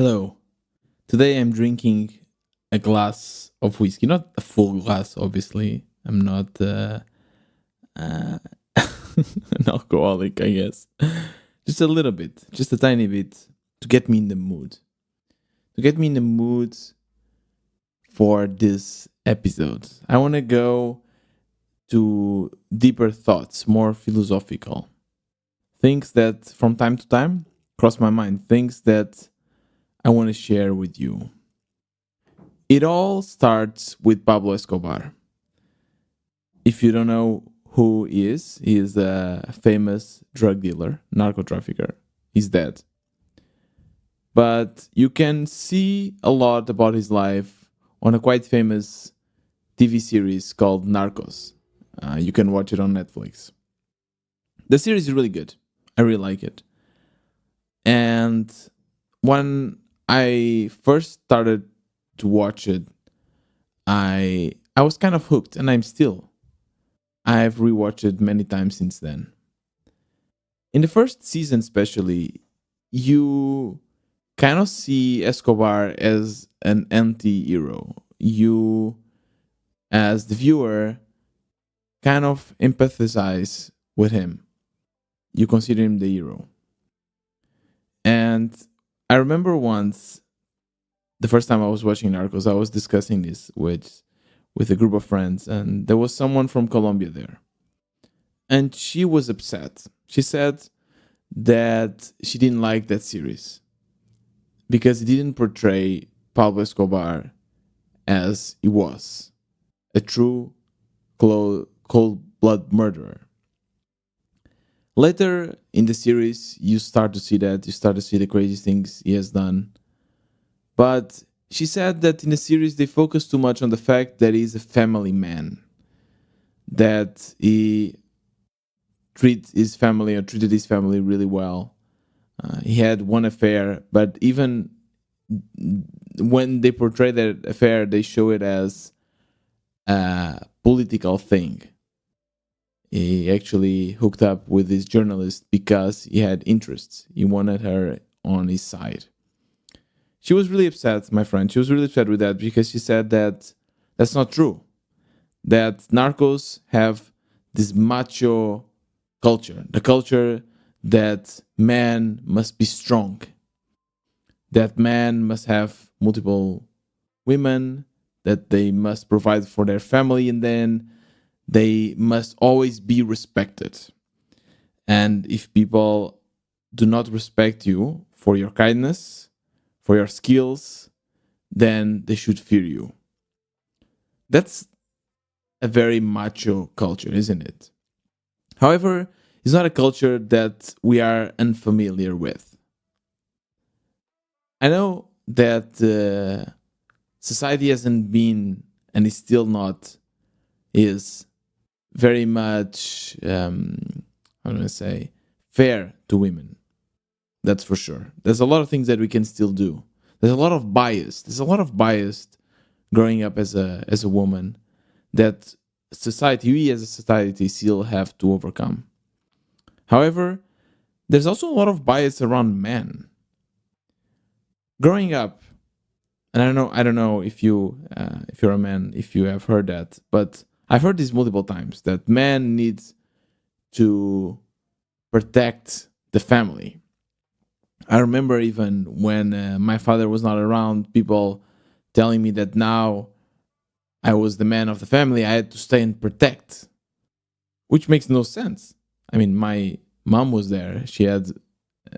Hello. Today I'm drinking a glass of whiskey, not a full glass, obviously. I'm not uh, an alcoholic, I guess. Just a little bit, just a tiny bit to get me in the mood. To get me in the mood for this episode. I want to go to deeper thoughts, more philosophical. Things that from time to time cross my mind, things that I want to share with you. It all starts with Pablo Escobar. If you don't know who he is a famous drug dealer, narco trafficker. He's dead. But you can see a lot about his life on a quite famous TV series called Narcos. You can watch it on Netflix. The series is really good. I really like it. And when I first started to watch it, I was kind of hooked, and I'm still. I've rewatched it many times since then. In the first season, especially, you kind of see Escobar as an anti-hero. You, as the viewer, kind of empathize with him. You consider him the hero. And I remember once, the first time I was watching Narcos, I was discussing this with a group of friends, and there was someone from Colombia there. And she was upset. She said that she didn't like that series because it didn't portray Pablo Escobar as he was a true cold blood murderer. Later in the series, you start to see that, you start to see the crazy things he has done. But she said that in the series, they focus too much on the fact that he's a family man, that he treated his family really well. He had one affair, but even when they portray that affair, they show it as a political thing. He actually hooked up with this journalist because he had interests. He wanted her on his side. She was really upset, my friend. She was really upset with that because she said that that's not true. That narcos have this macho culture, the culture that man must be strong, that man must have multiple women, that they must provide for their family, and then they must always be respected. And if people do not respect you for your kindness, for your skills, then they should fear you. That's a very macho culture, isn't it? However, it's not a culture that we are unfamiliar with. I know that society hasn't been, and is still not, is very much, how do I say, fair to women. That's for sure. There's a lot of things that we can still do. There's a lot of bias. There's a lot of bias growing up as a woman that we as a society still have to overcome. However, there's also a lot of bias around men. Growing up, and I don't know if you're a man, if you have heard that, but I've heard this multiple times that man needs to protect the family. I remember even when my father was not around, people telling me that now I was the man of the family, I had to stay and protect, which makes no sense. I mean, my mom was there. She had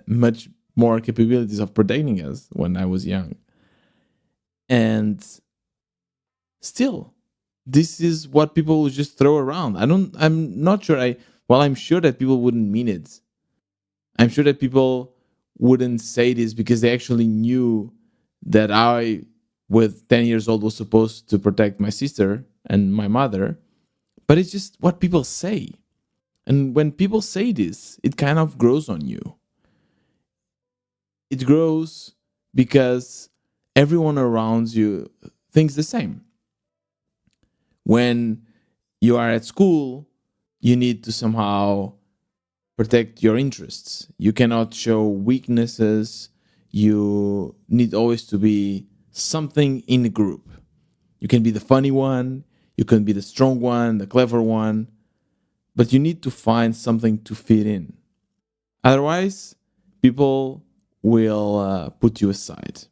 much more capabilities of protecting us when I was young. And still, this is what people would just throw around. I'm not sure I'm sure that people wouldn't mean it. I'm sure that people wouldn't say this because they actually knew that I, with 10 years old, was supposed to protect my sister and my mother. But it's just what people say. And when people say this, it kind of grows on you. It grows because everyone around you thinks the same. When you are at school, you need to somehow protect your interests. You cannot show weaknesses. You need always to be something in the group. You can be the funny one, you can be the strong one, the clever one, but you need to find something to fit in. Otherwise, people will put you aside.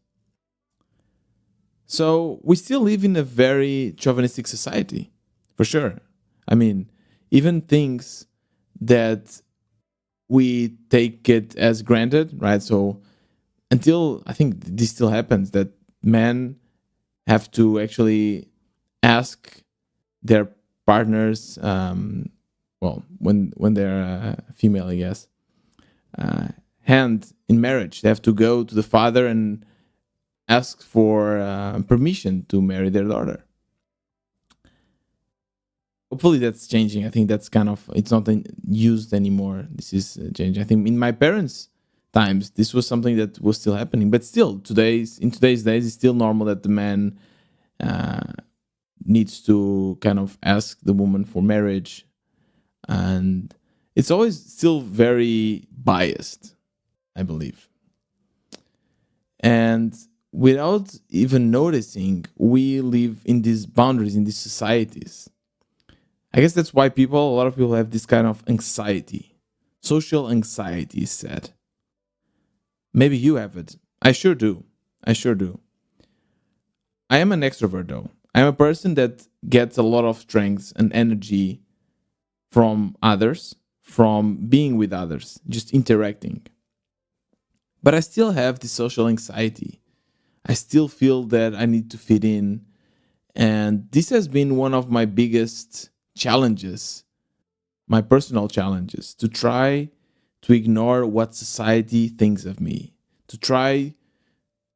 So we still live in a very chauvinistic society, for sure. I mean, even things that we take it as granted, right? So until I think this still happens, that men have to actually ask their partners, well, when they're female, I guess, uh, hand in marriage. They have to go to the father and ask for permission to marry their daughter. Hopefully that's changing. I think that's kind of it's not used anymore. This is changing. I think in my parents' times this was something that was still happening, but still today's days it's still normal that the man uh, needs to kind of ask the woman for marriage, and it's always still very biased, I believe. And without even noticing, we live in these boundaries in these societies. I guess that's why a lot of people have this kind of anxiety. Social anxiety is said. Maybe you have it. I sure do. I sure do. I am an extrovert though. I'm a person that gets a lot of strength and energy from others, from being with others, just interacting. But I still have this social anxiety. I still feel that I need to fit in. And this has been one of my biggest challenges, my personal challenges, to try to ignore what society thinks of me, to try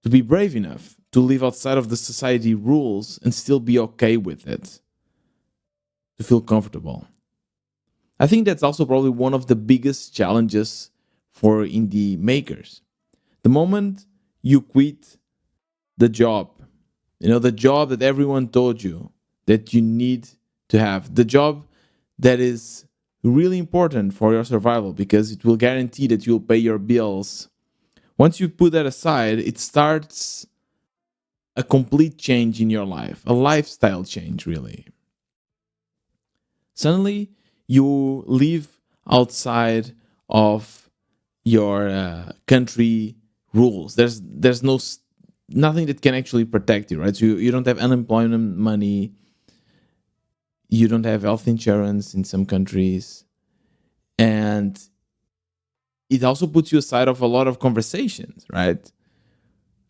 to be brave enough to live outside of the society rules and still be okay with it, to feel comfortable. I think that's also probably one of the biggest challenges for indie makers. The moment you quit the job, the job that everyone told you that you need to have, the job that is really important for your survival because it will guarantee that you'll pay your bills. Once you put that aside, it starts a complete change in your life, a lifestyle change, really. Suddenly, you live outside of your country rules. There's nothing that can actually protect you, right? So you don't have unemployment money, you don't have health insurance in some countries, and it also puts you aside of a lot of conversations, right?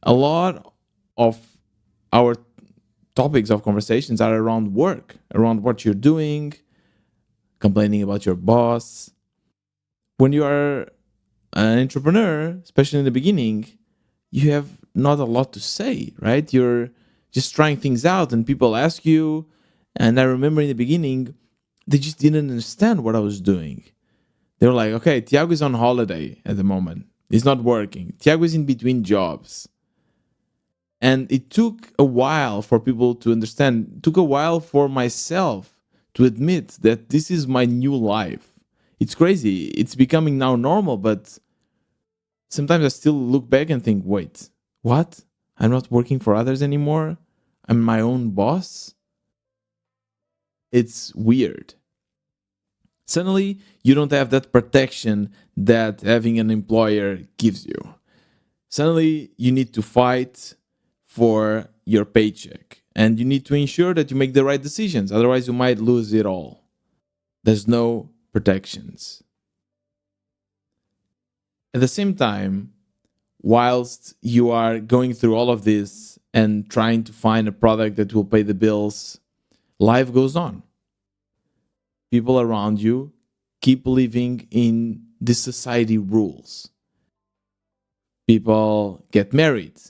A lot of our topics of conversations are around work, around what you're doing, complaining about your boss. When you are an entrepreneur, especially in the beginning, you have not a lot to say, right? You're just trying things out and people ask you. And I remember in the beginning, they just didn't understand what I was doing. They were like, okay, Tiago is on holiday at the moment. He's not working. Tiago is in between jobs. And it took a while for people to understand. It took a while for myself to admit that this is my new life. It's crazy. It's becoming now normal, but sometimes I still look back and think, wait, what? I'm not working for others anymore? I'm my own boss? It's weird. Suddenly, you don't have that protection that having an employer gives you. Suddenly, you need to fight for your paycheck and you need to ensure that you make the right decisions. Otherwise, you might lose it all. There's no protections. At the same time, whilst you are going through all of this and trying to find a product that will pay the bills, life goes on. People around you keep living in the society rules. People get married,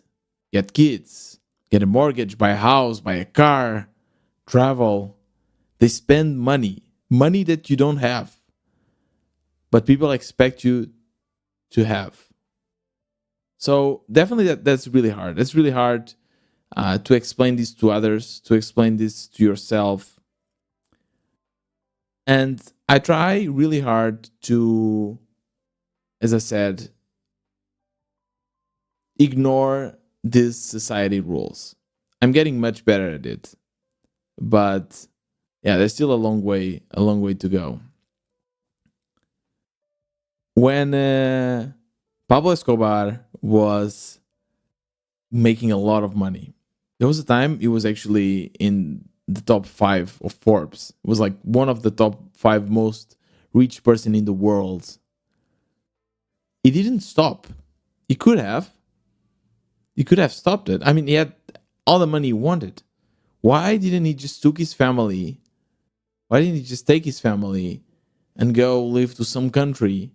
get kids, get a mortgage, buy a house, buy a car, travel. They spend money that you don't have, but people expect you to have. So definitely that's really hard. It's really hard to explain this to others, to explain this to yourself. And I try really hard to, as I said, ignore these society rules. I'm getting much better at it, but yeah, there's still a long way to go. When Pablo Escobar was making a lot of money, there was a time it was actually in the top 5 of Forbes. It was like one of the top 5 most rich person in the world. He didn't stop. He could have. He could have stopped it. I mean, he had all the money he wanted. Why didn't he just took his family? Why didn't he just take his family and go live to some country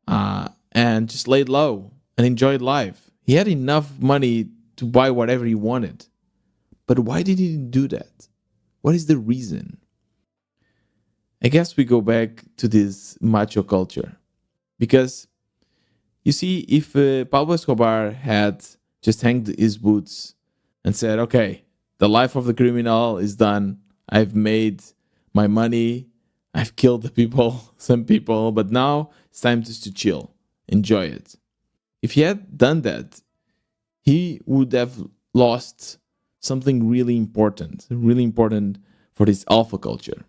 and just laid low and enjoyed life? He had enough money to buy whatever he wanted. But why did he do that? What is the reason? I guess we go back to this macho culture. Because you see, if Pablo Escobar had just hanged his boots and said, okay, the life of the criminal is done. I've made my money. I've killed the people, some people, but now it's time just to chill, enjoy it. If he had done that, he would have lost something really important for this alpha culture,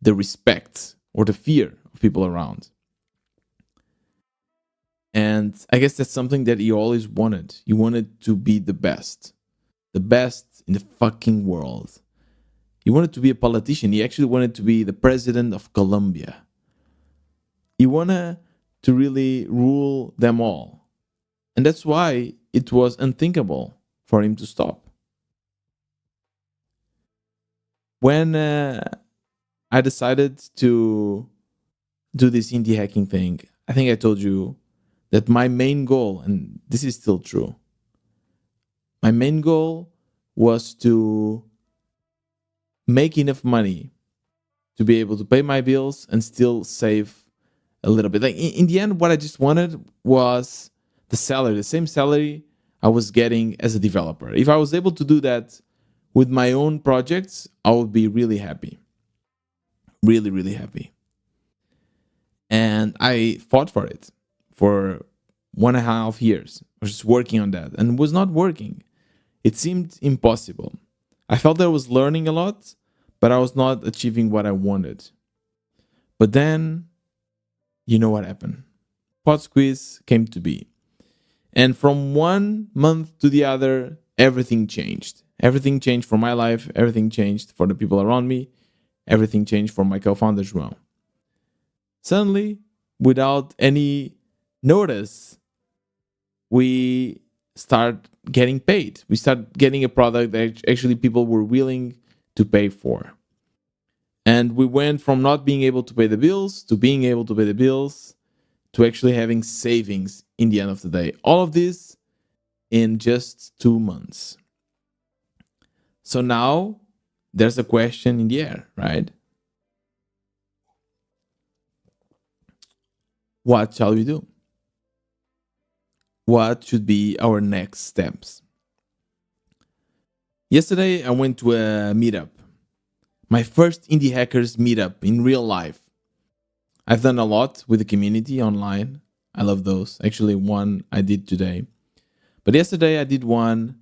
the respect or the fear of people around. And I guess that's something that he always wanted. He wanted to be the best in the fucking world. He wanted to be a politician. He actually wanted to be the president of Colombia. He wanted to really rule them all. And that's why it was unthinkable for him to stop. When I decided to do this indie hacking thing, I think I told you that my main goal, and this is still true, my main goal was to make enough money to be able to pay my bills and still save a little bit. Like in the end, what I just wanted was the salary, the same salary I was getting as a developer. If I was able to do that with my own projects, I would be really happy. Really, really happy. And I fought for it for 1.5 years. I was just working on that and it was not working. It seemed impossible. I felt that I was learning a lot, but I was not achieving what I wanted. But then, you know what happened? Pod Squeeze came to be. And from 1 month to the other, everything changed. Everything changed for my life. Everything changed for the people around me. Everything changed for my co-founder, João. Suddenly, without any notice, we start getting paid. We start getting a product that actually people were willing to pay for. And we went from not being able to pay the bills to being able to pay the bills to actually having savings in the end of the day. All of this in just 2 months. So now there's a question in the air, right? What shall we do? What should be our next steps? Yesterday, I went to a meetup, my first indie hackers meetup in real life. I've done a lot with the community online. I love those. Actually, one I did today. But yesterday, I did one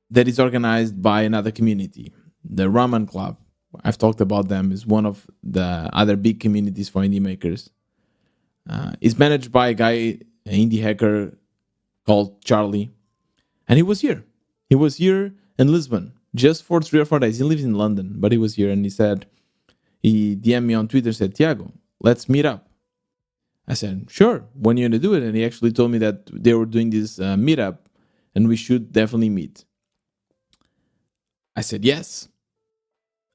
that is organized by another community, the Ramen Club. I've talked about them. Is one of the other big communities for indie makers. It's managed by a guy, an indie hacker called Charlie, and he was here. He was here in Lisbon just for 3 or 4 days. He lives in London, but he was here, and he DM'd me on Twitter, said, Tiago, let's meet up. I said, sure, when are you going to do it? And he actually told me that they were doing this meetup and we should definitely meet. I said, yes.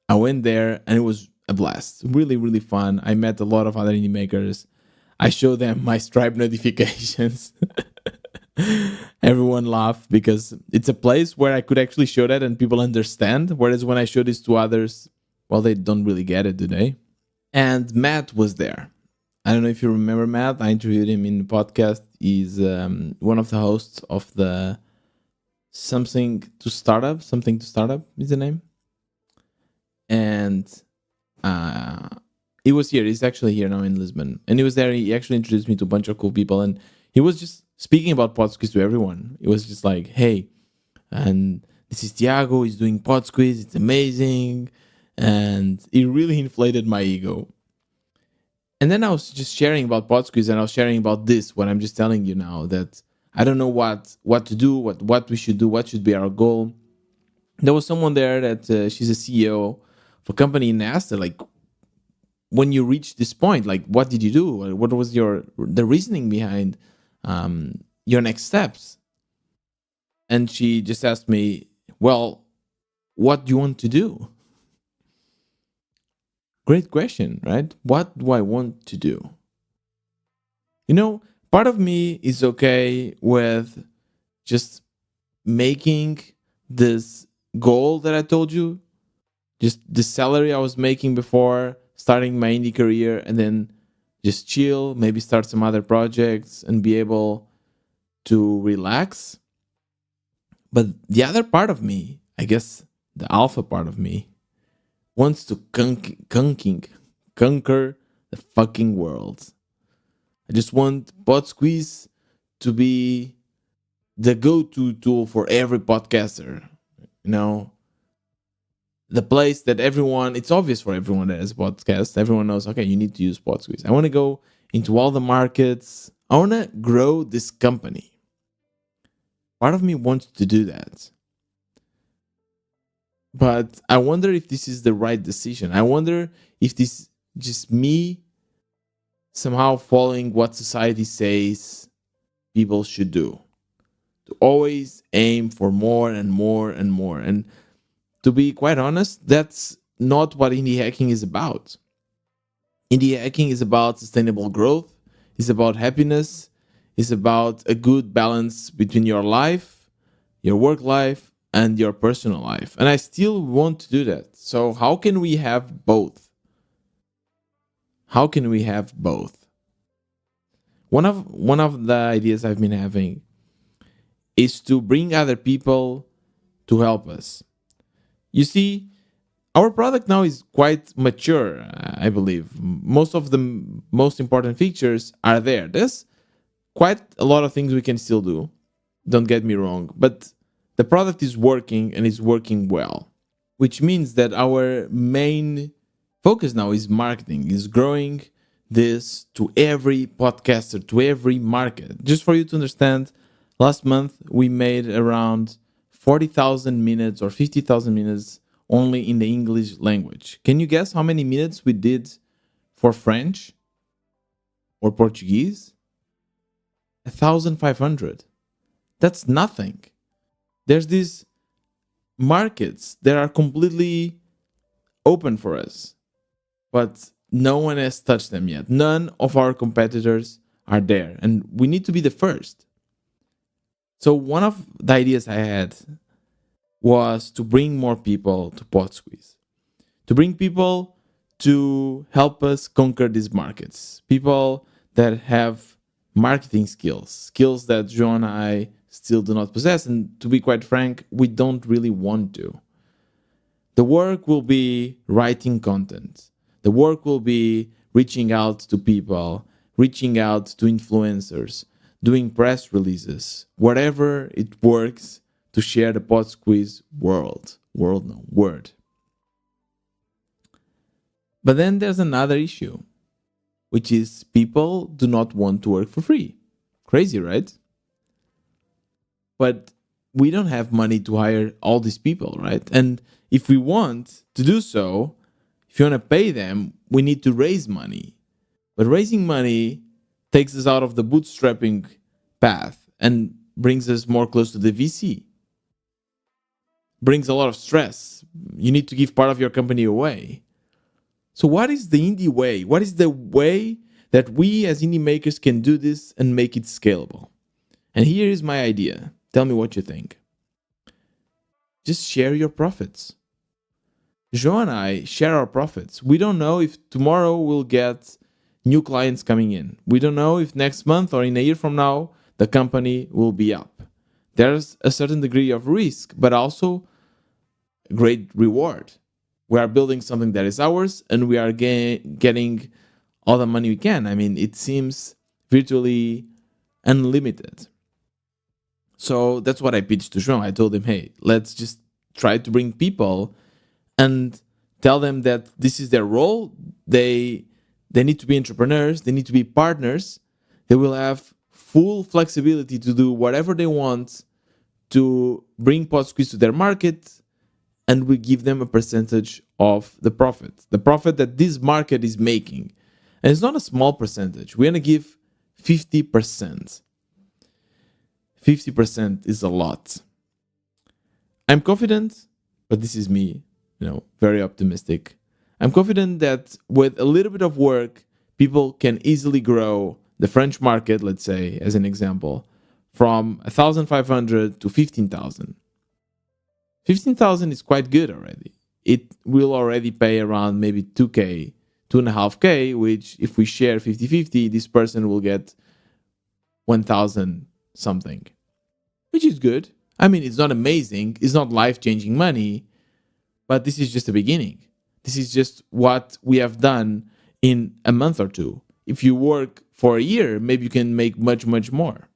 I went there and it was a blast. Really, really fun. I met a lot of other indie makers. I showed them my Stripe notifications. Everyone laughed because it's a place where I could actually show that and people understand. Whereas when I show this to others, well, they don't really get it, do they? And Matt was there. I don't know if you remember Matt. I interviewed him in the podcast. He's one of the hosts of the Something to Startup is the name. And he was here. He's actually here now in Lisbon. And he was there. He actually introduced me to a bunch of cool people. And he was just speaking about Podsquiz to everyone. It was just like, hey, and this is Tiago. He's doing Podsquiz. It's amazing, and it really inflated my ego. And then I was just sharing about Podsquiz, and I was sharing about this. What I'm just telling you now, that I don't know what to do, what we should do, what should be our goal. There was someone there that she's a CEO of a company, and asked her, like, when you reached this point, like, what did you do? What was the reasoning behind your next steps? And she just asked me, well, what do you want to do? Great question, right? What do I want to do? You know, part of me is okay with just making this goal that I told you, just the salary I was making before starting my indie career, and then just chill, maybe start some other projects and be able to relax. But the other part of me, I guess the alpha part of me, wants to conquer the fucking world. I just want Pod Squeeze to be the go-to tool for every podcaster. You know, the place that everyone, it's obvious for everyone that has a podcast. Everyone knows, okay, you need to use Pod Squeeze. I want to go into all the markets. I want to grow this company. Part of me wants to do that. But I wonder if this is the right decision. I wonder if this just me somehow following what society says people should do. To always aim for more and more and more. And to be quite honest, that's not what indie hacking is about. Indie hacking is about sustainable growth, it's about happiness, it's about a good balance between your life, your work life, and your personal life. And I still want to do that. So, how can we have both? How can we have both? One of the ideas I've been having is to bring other people to help us. You see, our product now is quite mature, I believe. Most of the most important features are there. There's quite a lot of things we can still do. Don't get me wrong, but the product is working and it's working well, which means that our main focus now is marketing, is growing this to every podcaster, to every market. Just for you to understand, last month we made around 40,000 minutes or 50,000 minutes only in the English language. Can you guess how many minutes we did for French or Portuguese? 1,500. That's nothing. There's these markets that are completely open for us, but no one has touched them yet. None of our competitors are there, and we need to be the first. So one of the ideas I had was to bring more people to PodSqueeze, to bring people to help us conquer these markets, people that have marketing skills that João and I still do not possess. And to be quite frank, we don't really want to. The work will be writing content. The work will be reaching out to people, reaching out to influencers, doing press releases, whatever it works to share the Pod Squeeze word. But then there's another issue, which is people do not want to work for free. Crazy, right? But we don't have money to hire all these people, right? And if we want to do so, if you want to pay them, we need to raise money. But raising money takes us out of the bootstrapping path and brings us more close to the VC. Brings a lot of stress. You need to give part of your company away. So what is the indie way? What is the way that we as indie makers can do this and make it scalable? And here is my idea. Tell me what you think. Just share your profits. João and I share our profits. We don't know if tomorrow we'll get new clients coming in. We don't know if next month or in a year from now the company will be up. There's a certain degree of risk, but also great reward. We are building something that is ours and we are getting all the money we can. I mean, it seems virtually unlimited. So that's what I pitched to João. I told him, hey, let's just try to bring people and tell them that this is their role. They need to be entrepreneurs. They need to be partners. They will have full flexibility to do whatever they want to bring PodSquiz to their market, and we give them a percentage of the profit that this market is making. And it's not a small percentage. We're going to give 50%. 50% is a lot. I'm confident, but this is me, very optimistic. I'm confident that with a little bit of work, people can easily grow the French market, let's say, as an example, from 1,500 to 15,000. 15,000 is quite good already. It will already pay around maybe 2K, 2.5K, which if we share 50-50, this person will get 1,000 something, which is good. I mean, it's not amazing. It's not life-changing money, but this is just the beginning. This is just what we have done in a month or two. If you work for a year, maybe you can make much, much more.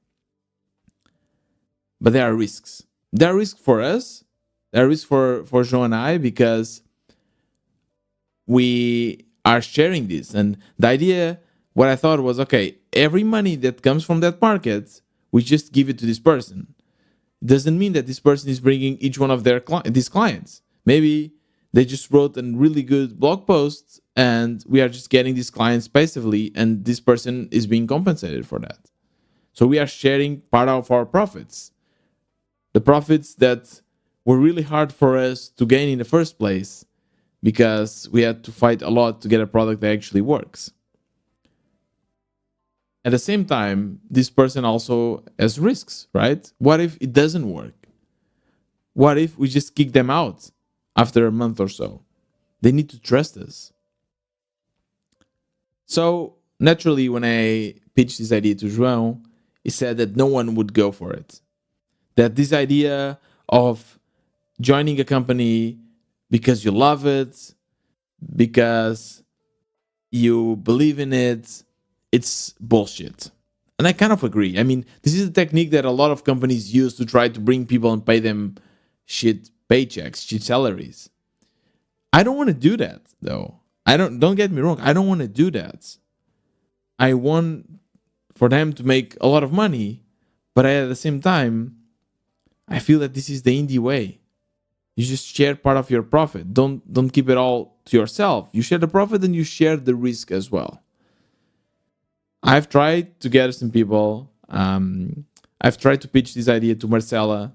But there are risks. There are risks for us. There are risks for João and I because we are sharing this. And the idea, what I thought was, okay, every money that comes from that market, we just give it to this person. It doesn't mean that this person is bringing each one of these clients. Maybe they just wrote a really good blog post and we are just getting these clients passively and this person is being compensated for that. So we are sharing part of our profits. The profits that were really hard for us to gain in the first place because we had to fight a lot to get a product that actually works. At the same time, this person also has risks, right? What if it doesn't work? What if we just kick them out after a month or so? They need to trust us. So naturally, when I pitched this idea to João, he said that no one would go for it. That this idea of joining a company because you love it, because you believe in it, it's bullshit. And I kind of agree. I mean, this is a technique that a lot of companies use to try to bring people and pay them shit paychecks, shit salaries. I don't want to do that though. Don't get me wrong. I don't want to do that. I want for them to make a lot of money, but at the same time, I feel that this is the indie way. You just share part of your profit. Don't keep it all to yourself. You share the profit and you share the risk as well. I've tried to gather some people. I've tried to pitch this idea to Marcela,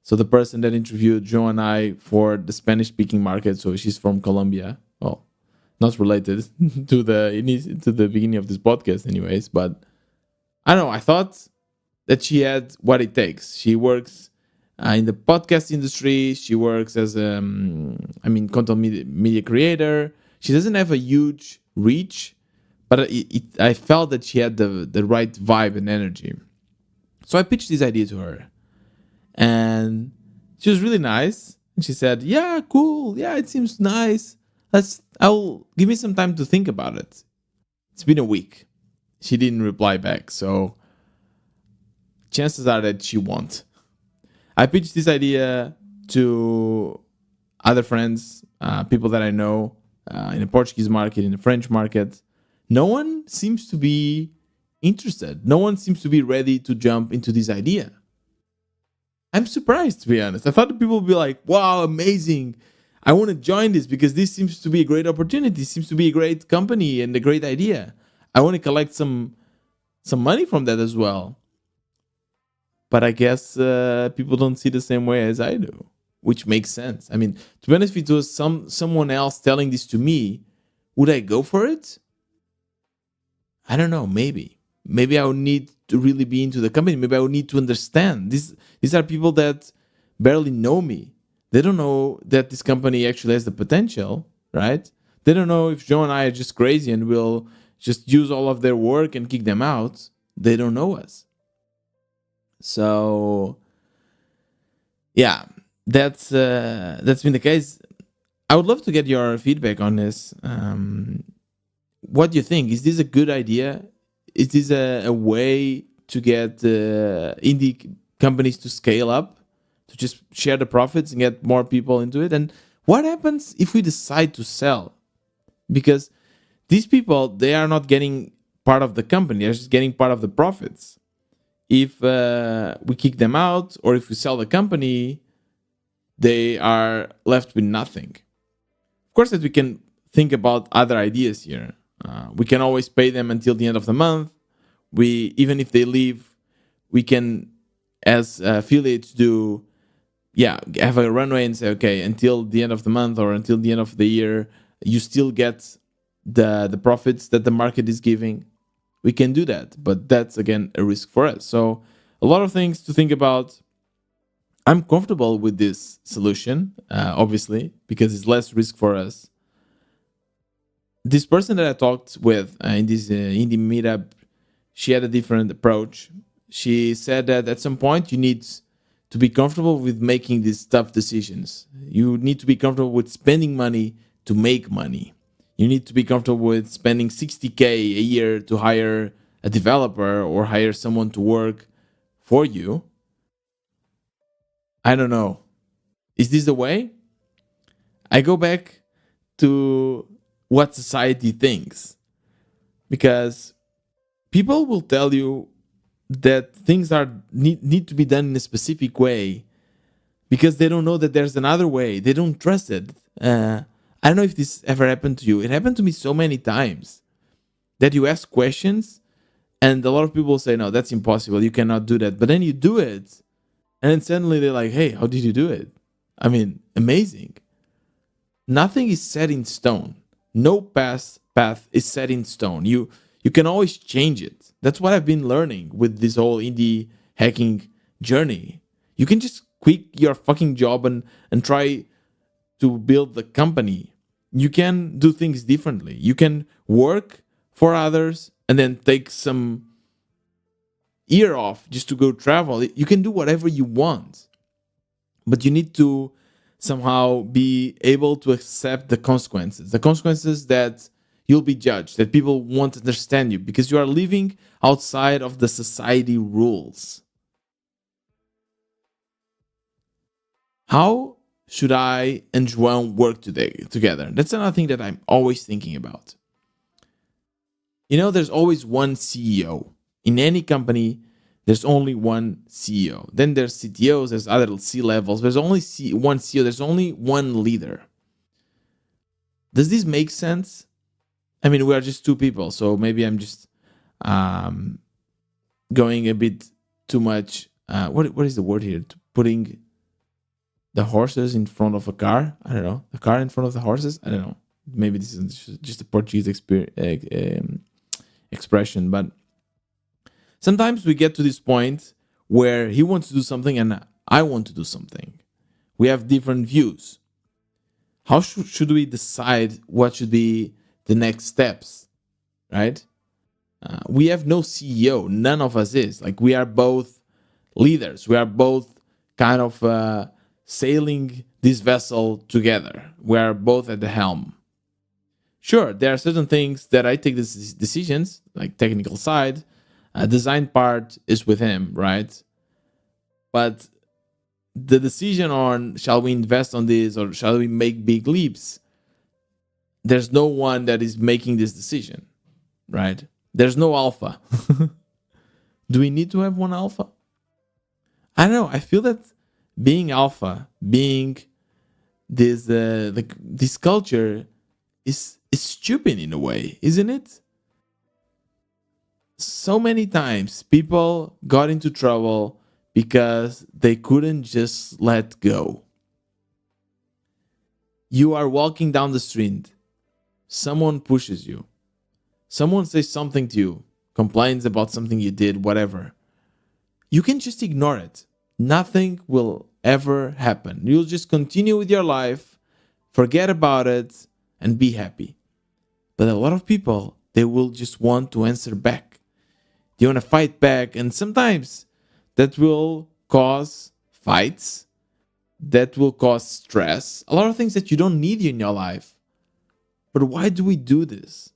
so the person that interviewed João and I for the Spanish-speaking market. So she's from Colombia. Well, not related to the beginning of this podcast, anyways. But I don't know. I thought that she had what it takes. She works in the podcast industry. She works as content media creator. She doesn't have a huge reach, but I felt that she had the right vibe and energy. So I pitched this idea to her. And she was really nice. And she said, yeah, cool. Yeah, it seems nice. I'll give me some time to think about it. It's been a week. She didn't reply back. So chances are that she won't. I pitched this idea to other friends, people that I know in the Portuguese market, in the French market. No one seems to be interested. No one seems to be ready to jump into this idea. I'm surprised, to be honest. I thought people would be like, wow, amazing. I want to join this because this seems to be a great opportunity. It seems to be a great company and a great idea. I want to collect some money from that as well. But I guess people don't see the same way as I do, which makes sense. I mean, to be honest, if it was someone else telling this to me, would I go for it? I don't know, maybe. Maybe I would need to really be into the company. Maybe I would need to understand. These are people that barely know me. They don't know that this company actually has the potential, right? They don't know if João and I are just crazy and will just use all of their work and kick them out. They don't know us. So, yeah, that's been the case. I would love to get your feedback on this. What do you think? Is this a good idea? Is this a way to get indie companies to scale up, to just share the profits and get more people into it. And what happens if we decide to sell? Because these people, they are not getting part of the company, they're just getting part of the profits. If we kick them out or if we sell the company, they are left with nothing. Of course, that we can think about other ideas here. We can always pay them until the end of the month. We, even if they leave, we can, as affiliates do, yeah, have a runway and say, okay, until the end of the month or until the end of the year, you still get the profits that the market is giving. We can do that, but that's again a risk for us. So a lot of things to think about. I'm comfortable with this solution, obviously, because it's less risk for us. This person that I talked with in this indie meetup, she had a different approach. She said that at some point you need to be comfortable with making these tough decisions. You need to be comfortable with spending money to make money. You need to be comfortable with spending 60K a year to hire a developer or hire someone to work for you. I don't know. Is this the way? I go back to what society thinks, because people will tell you that things are need to be done in a specific way because they don't know that there's another way. They don't trust it. I don't know if this ever happened to you. It happened to me so many times that you ask questions and a lot of people say, no, that's impossible. You cannot do that. But then you do it. And then suddenly they're like, hey, how did you do it? I mean, amazing. Nothing is set in stone. No path is set in stone. You can always change it. That's what I've been learning with this whole indie hacking journey. You can just quit your fucking job and try to build the company. You can do things differently. You can work for others and then take some year off just to go travel. You can do whatever you want, but you need to somehow be able to accept the consequences that you'll be judged, that people won't understand you because you are living outside of the society rules. How should I and João work together? That's another thing that I'm always thinking about. You know, there's always one CEO. In any company, there's only one CEO. Then there's CTOs, there's other C levels. There's only one CEO, there's only one leader. Does this make sense? I mean, we are just two people, so maybe I'm just going a bit too much. What is the word here? Putting the horses in front of a car? I don't know. The car in front of the horses? I don't know. Maybe this is just a Portuguese expression, but sometimes we get to this point where he wants to do something and I want to do something. We have different views. How should we decide what should be the next steps, right? We have no CEO. None of us is. Like, we are both leaders. We are both kind of sailing this vessel together. We are both at the helm. Sure, there are certain things that I take these decisions, like technical side. Design part is with him, right? But the decision on shall we invest on this or shall we make big leaps, there's no one that is making this decision, right? There's no alpha. Do we need to have one alpha? I don't know. I feel that being alpha, being this culture is stupid in a way, isn't it? So many times people got into trouble because they couldn't just let go. You are walking down the street, someone pushes you, someone says something to you, complains about something you did, whatever. You can just ignore it. Nothing will ever happen. You'll just continue with your life, forget about it, and be happy. But a lot of people, they will just want to answer back. They want to fight back, and sometimes that will cause fights, that will cause stress, a lot of things that you don't need in your life. But why do we do this?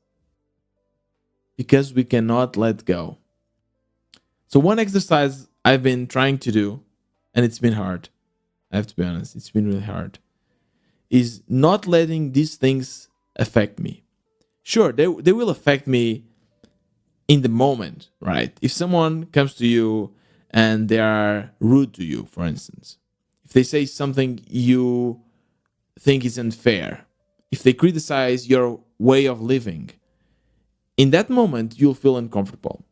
Because we cannot let go. So one exercise I've been trying to do, and it's been hard. I have to be honest, it's been really hard, is not letting these things affect me. Sure, they will affect me in the moment, right? If someone comes to you and they are rude to you, for instance, if they say something you think is unfair, if they criticize your way of living, in that moment you'll feel uncomfortable.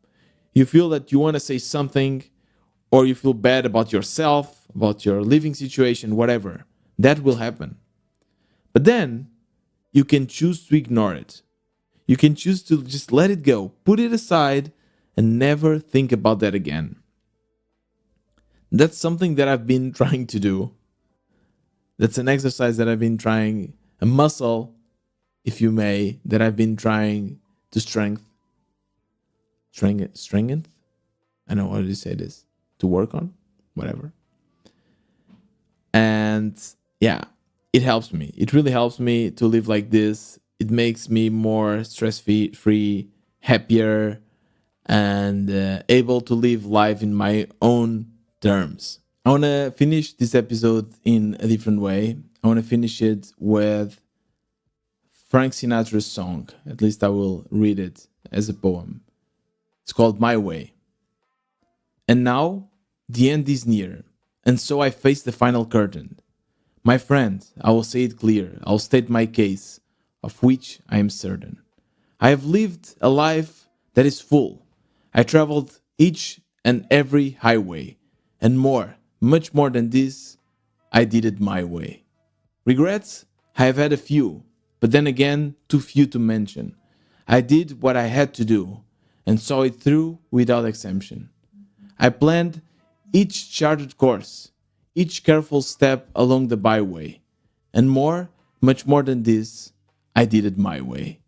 You feel that you want to say something, or you feel bad about yourself, about your living situation, whatever. That will happen. But then you can choose to ignore it. You can choose to just let it go, put it aside, and never think about that again. That's something that I've been trying to do. That's an exercise that I've been trying, a muscle, if you may, that I've been trying to strengthen. I don't know what you say this, to work on, whatever. And yeah, it helps me. It really helps me to live like this. It makes me more stress free, happier, and able to live life in my own terms. I want to finish this episode in a different way. I want to finish it with Frank Sinatra's song. At least I will read it as a poem. It's called My Way. And now the end is near, and so I face the final curtain. My friend, I will say it clear, I'll state my case, of which I am certain. I have lived a life that is full. I traveled each and every highway, and more, much more than this, I did it my way. Regrets? I have had a few, but then again, too few to mention. I did what I had to do, and saw it through without exemption. I planned each charted course, each careful step along the byway, and more, much more than this, I did it my way.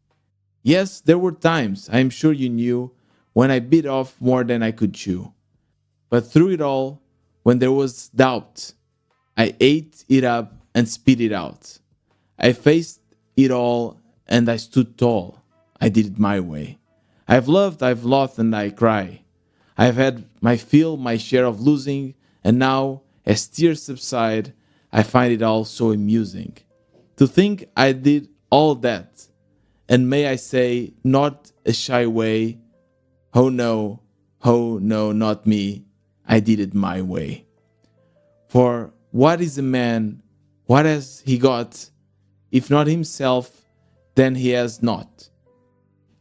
Yes, there were times, I am sure you knew, when I bit off more than I could chew. But through it all, when there was doubt, I ate it up and spit it out. I faced it all and I stood tall. I did it my way. I've loved, I've lost, and I cry. I've had my fill, my share of losing, and now, as tears subside, I find it all so amusing. To think I did all that, and may I say, not a shy way, oh no, not me, I did it my way. For what is a man, what has he got, if not himself, then he has not.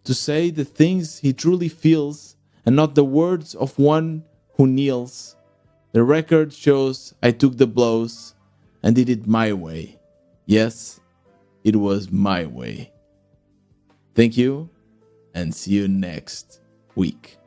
To say the things he truly feels, and not the words of one who kneels. The record shows I took the blows and did it my way. Yes, it was my way. Thank you, and see you next week.